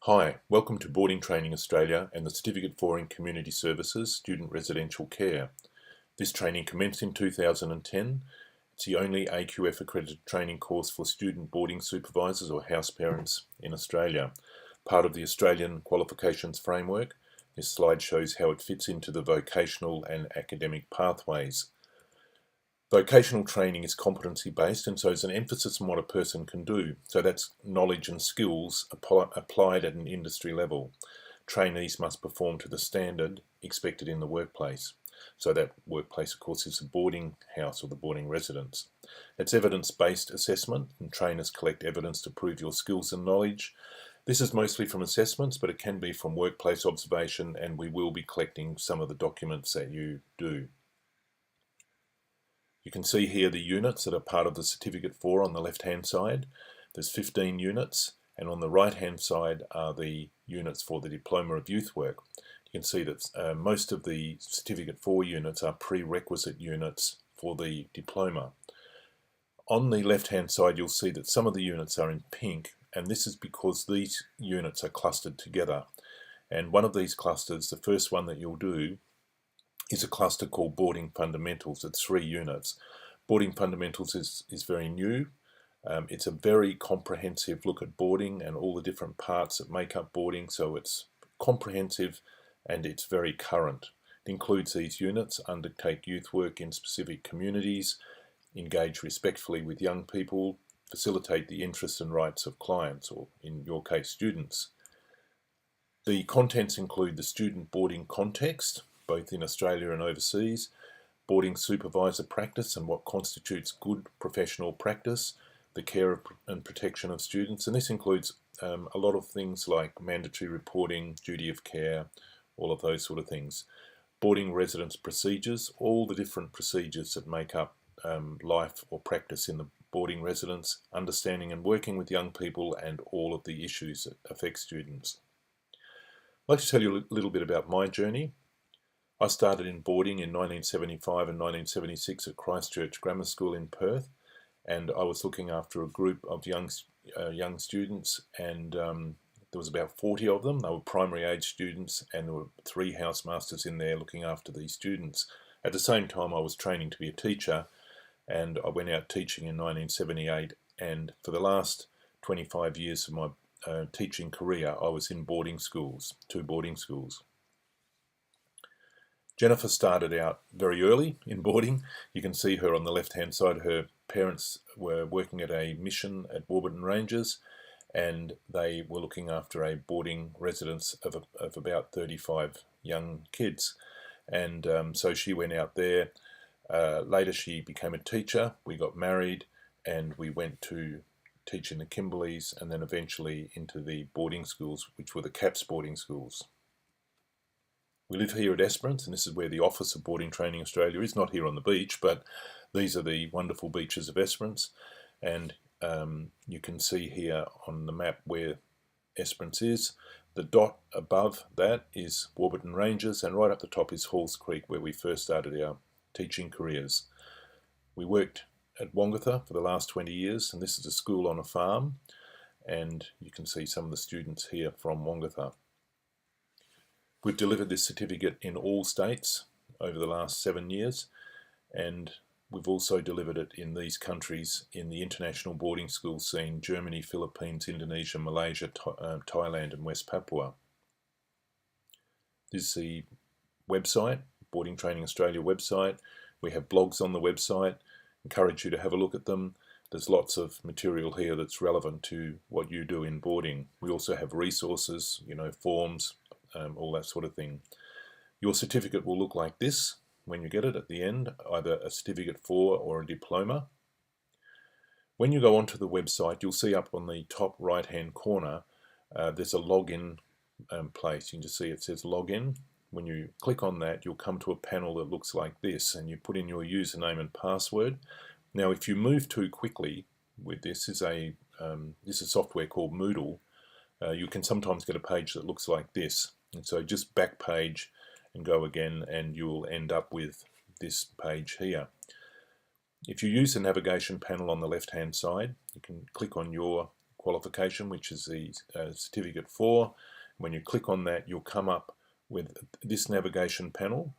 Hi, welcome to Boarding Training Australia and the Certificate for in Community Services Student Residential Care. This training commenced in 2010. It's the only AQF accredited training course for student boarding supervisors or house parents in Australia. Part of the Australian Qualifications Framework, this slide shows how it fits into the vocational and academic pathways. Vocational training is competency-based, and so there's an emphasis on what a person can do. So that's knowledge and skills applied at an industry level. Trainees must perform to the standard expected in the workplace. So that workplace, of course, is the boarding house or the boarding residence. It's evidence-based assessment, and trainers collect evidence to prove your skills and knowledge. This is mostly from assessments, but it can be from workplace observation, and we will be collecting some of the documents that you do. You can see here the units that are part of the Certificate for on the left-hand side. There's 15 units, and on the right-hand side are the units for the Diploma of Youth Work. You can see that most of the Certificate for units are prerequisite units for the diploma. On the left-hand side, you'll see that some of the units are in pink, and this is because these units are clustered together. And one of these clusters, the first one that you'll do, is a cluster called Boarding Fundamentals. It's 3 units. Boarding Fundamentals is very new. It's a very comprehensive look at boarding and all the different parts that make up boarding, so it's comprehensive and it's very current. It includes these units: undertake youth work in specific communities, engage respectfully with young people, facilitate the interests and rights of clients, or in your case, students. The contents include the student boarding context, both in Australia and overseas, boarding supervisor practice and what constitutes good professional practice, the care and protection of students, and this includes a lot of things like mandatory reporting, duty of care, all of those sort of things. Boarding residence procedures, all the different procedures that make up life or practice in the boarding residence, understanding and working with young people, and all of the issues that affect students. I'd like to tell you a little bit about my journey. I started in boarding in 1975 and 1976 at Christchurch Grammar School in Perth, and I was looking after a group of young students, and there was about 40 of them. They were primary age students, and there were 3 housemasters in there looking after these students. At the same time, I was training to be a teacher, and I went out teaching in 1978, and for the last 25 years of my teaching career, I was in boarding schools, 2 boarding schools. Jennifer started out very early in boarding. You can see her on the left-hand side. Her parents were working at a mission at Warburton Ranges, and they were looking after a boarding residence of about 35 young kids. And so she went out there. Later she became a teacher. We got married, and we went to teach in the Kimberleys, and then eventually into the boarding schools, which were the CAPS boarding schools. We live here at Esperance, and this is where the Office of Boarding Training Australia is, not here on the beach, but these are the wonderful beaches of Esperance, and you can see here on the map where Esperance is. The dot above that is Warburton Ranges, and right up the top is Halls Creek, where we first started our teaching careers. We worked at Wongatha for the last 20 years, and this is a school on a farm, and you can see some of the students here from Wongatha. We've delivered this certificate in all states over the last 7 years, and we've also delivered it in these countries in the international boarding school scene: Germany, Philippines, Indonesia, Malaysia, Thailand and West Papua. This is the website, Boarding Training Australia website. We have blogs on the website. Encourage you to have a look at them. There's lots of material here that's relevant to what you do in boarding. We also have resources, forms, all that sort of thing. Your certificate will look like this when you get it at the end, either a certificate for or a diploma. When you go onto the website, you'll see up on the top right hand corner there's a login place. You can just see it says login. When you click on that, you'll come to a panel that looks like this, and you put in your username and password. Now if you move too quickly with this, is a software called Moodle. You can sometimes get a page that looks like this, and so just back page and go again, and you'll end up with this page here. If you use the navigation panel on the left hand side, you can click on your qualification, which is the Certificate 4. When you click on that, you'll come up with this navigation panel.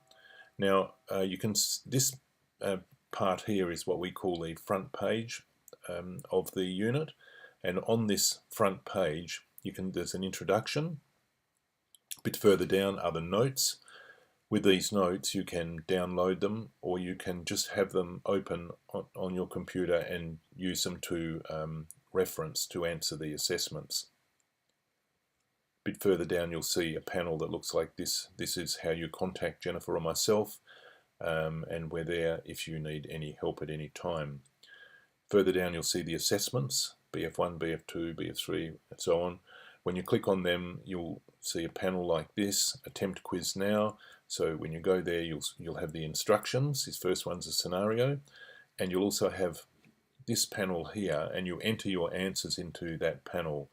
Now, this part here is what we call the front page of the unit, and on this front page, there's an introduction. A bit further down are the notes. With these notes, you can download them, or you can just have them open on your computer and use them to reference to answer the assessments. A bit further down, you'll see a panel that looks like this. This is how you contact Jennifer or myself, and we're there if you need any help at any time. Further down, you'll see the assessments, BF1, BF2, BF3, and so on. When you click on them, you'll see a panel like this, Attempt Quiz Now. So when you go there, you'll have the instructions. This first one's a scenario, and you'll also have this panel here, and you enter your answers into that panel.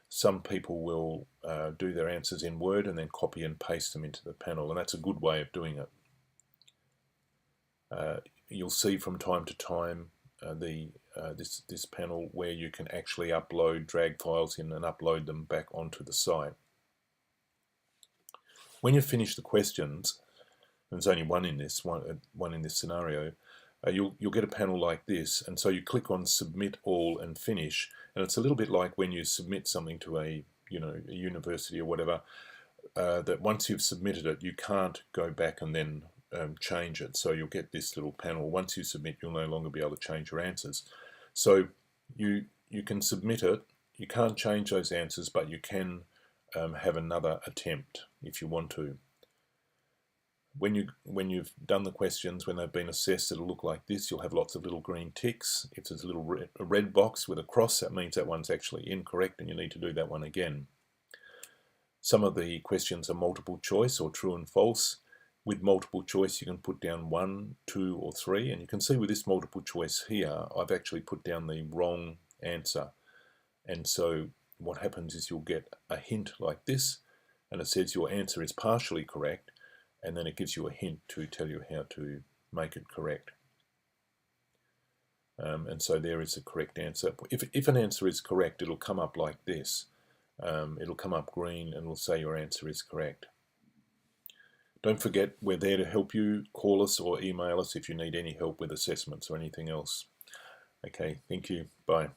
Some people will do their answers in Word and then copy and paste them into the panel, and that's a good way of doing it. You'll see from time to time this panel where you can actually drag files in and upload them back onto the site. When you finish the questions, and there's only one in this scenario, you'll get a panel like this, and so you click on Submit All and Finish, and it's a little bit like when you submit something to a university or whatever, that once you've submitted it, you can't go back and then change it. So you'll get this little panel. Once you submit, you'll no longer be able to change your answers. So you can submit it. You can't change those answers, but you can have another attempt if you want to. When you've done the questions, when they've been assessed, it'll look like this. You'll have lots of little green ticks. If there's a red box with a cross, that means that one's actually incorrect and you need to do that one again. Some of the questions are multiple choice or true and false. With multiple choice, you can put down 1, 2, or 3, and you can see with this multiple choice here, I've actually put down the wrong answer. And so what happens is you'll get a hint like this, and it says your answer is partially correct, and then it gives you a hint to tell you how to make it correct. And so there is the correct answer. If an answer is correct, it'll come up like this. It'll come up green and it'll say your answer is correct. Don't forget, we're there to help you. Call us or email us if you need any help with assessments or anything else. Okay, thank you. Bye.